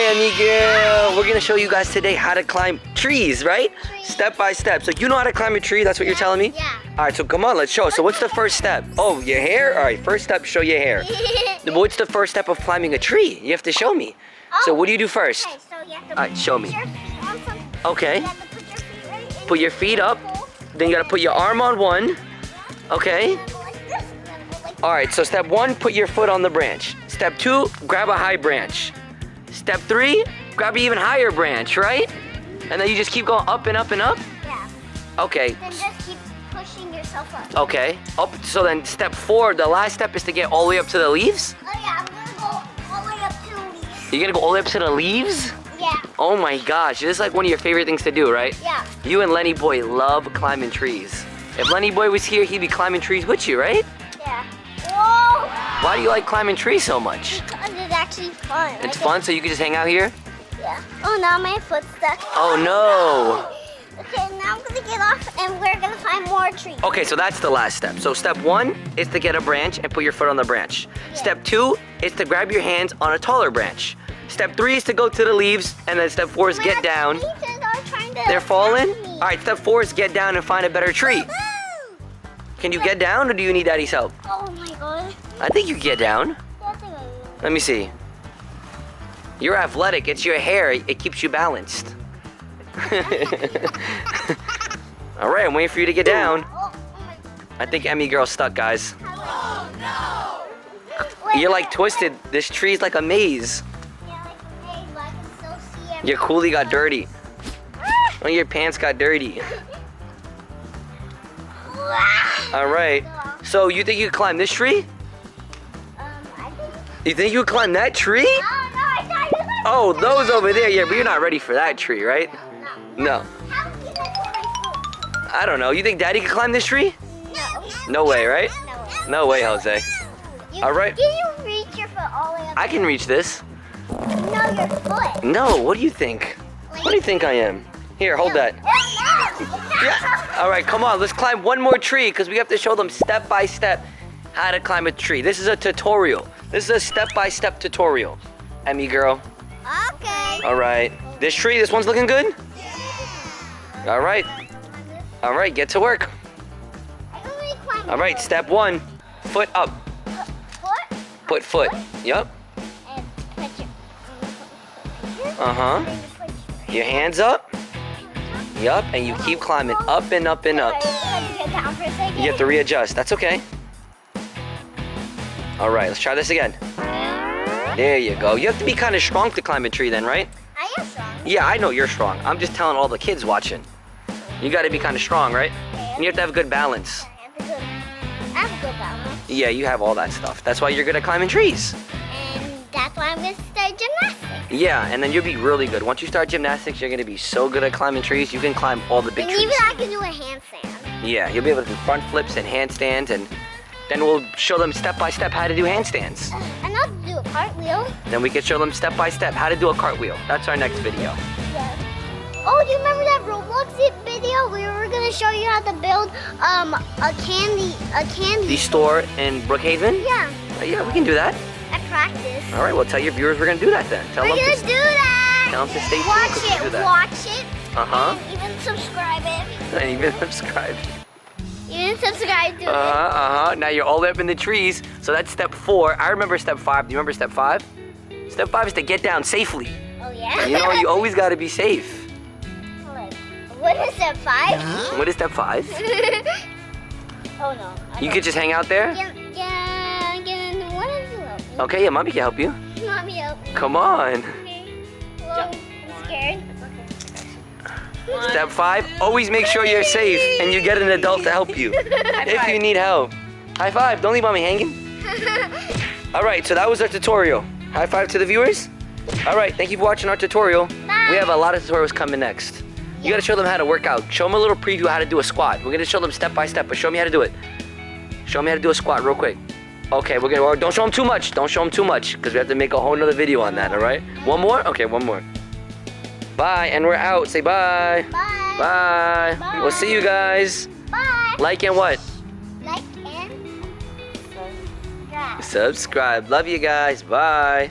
Emy Girl. We're gonna show you guys today how to climb trees, right? Step by step. So you know how to climb a tree? That's what you're telling me? Yeah. All right, so come on, let's show. So what's the first step? Oh, your hair? All right, first step, show your hair. What's the first step of climbing a tree? You have to show me. So what do you do first? Okay, so you have to All right, show me. put your feet on something. Okay. You have to put your feet right in. Put your feet up. Then you gotta put your arm on one. Okay. And then go like this, and then go like All right, so step 1, put your foot on the branch. Step 2, grab a high branch. Step 3, grab an even higher branch, right? And then you just keep going up and up and up? yeah. Okay. Then just keep pushing yourself up. Okay. Up. So then step 4, the last step is to get all the way up to the leaves? Oh yeah, I'm gonna go all the way up to the leaves. You're gonna go all the way up to the leaves? Yeah. Oh my gosh, this is like one of your favorite things to do, right? Yeah. You and Lenny Boy love climbing trees. If Lenny Boy was here, he'd be climbing trees with you, right? Yeah. Whoa! Why do you like climbing trees so much? Because it's actually fun. It's fun, so you can just hang out here? Yeah. Oh, now my foot's stuck. Oh no! Okay, now I'm gonna get off and we're gonna find more trees. Okay, so that's the last step. So step 1 is to get a branch and put your foot on the branch. Step 2 is to grab your hands on a taller branch. Step 3 is to go to the leaves, and then step 4 is get down. They're falling? All right, step 4 is get down and find a better tree. Can you get down, or do you need Daddy's help? Oh my god. I think you can get down. Let me see. You're athletic. It's your hair. It keeps you balanced. All right, I'm waiting for you to get down. I think Emy Girl's stuck, guys. Oh no! You're like twisted. This tree's like a maze. Yeah, like a maze, but I can still see everything. Your coolie got dirty. Oh, your pants got dirty. All right. So you think you can climb this tree? I think. You think you can climb that tree? Oh no, I thought you were. Oh, those over there. Yeah, but you're not ready for that tree, right? No. How did you get to my foot? I don't know. You think Daddy can climb this tree? No. No way, right? No way, Jose. All right. Can you reach your foot all the way up? I can reach this. No, your foot. No, what do you think? What do you think I am? Here, hold that. Yeah. All right, come on. Let's climb one more tree because we have to show them step by step how to climb a tree. This is a tutorial. This is a step-by-step tutorial. Emy Girl. Okay. All right. This tree, this one's looking good? All right. All right, get to work. All right, step 1, foot up. Foot? Put foot. Yep. And put your Uh-huh. Your hands up. Yup, and you keep climbing up and up and up. Get down for a second. You have to readjust. That's okay. All right, let's try this again. There you go. You have to be kind of strong to climb a tree then, right? I am strong. Yeah, I know you're strong. I'm just telling all the kids watching. You got to be kind of strong, right? And you have to have good balance. I have a good balance. Yeah, you have all that stuff. That's why you're good at climbing trees. And that's why I'm going to start gymnastics. Yeah, and then you'll be really good. Once you start gymnastics, you're going to be so good at climbing trees, you can climb all the big And trees. even I can do a handstand. Yeah, you'll be able to do front flips and handstands, and then we'll show them step by step how to do handstands. I know how to do a cartwheel. Then we can show them step by step how to do a cartwheel. That's our next video. Yeah. Oh, do you remember that Roblox video? We were gonna show you how to build a candy The store in Brookhaven? Yeah, Yeah, we can do that. at practice. All right, well, tell your viewers we're going to do that then. Tell We're them gonna to, do that. tell them to stay tuned. Watch 'cause we can do it, that. watch it. Uh-huh. And even subscribe it. And even subscribe. Even subscribe to it. Uh-huh. Now you're all the way up in the trees. So that's step 4. I remember step 5. Do you remember step 5? Step 5 is to get down safely. Oh yeah. You know, you always got to be safe. What is step 5? What is step 5? Oh no. You could just hang out there? Yeah. What is it? Okay, yeah, Mommy can help you. Mommy, help me. Come on. Well, I'm scared. Step 5, always make sure you're safe and you get an adult to help you if you need help. High five, don't leave Mommy hanging. All right, so that was our tutorial. High five to the viewers. All right, thank you for watching our tutorial. Bye. We have a lot of tutorials coming next. You gotta show them how to work out. Show them a little preview how to do a squat. We're gonna show them step by step, but show me how to do it. Show me how to do a squat real quick. Okay, we're gonna, don't show them too much. Don't show them too much, because we have to make a whole nother video on that, all right? One more? Okay, one more. Bye, and we're out. Say bye. Bye. Bye. Bye. We'll see you guys. Bye. Like and what? Like and subscribe. Subscribe. Love you guys. Bye.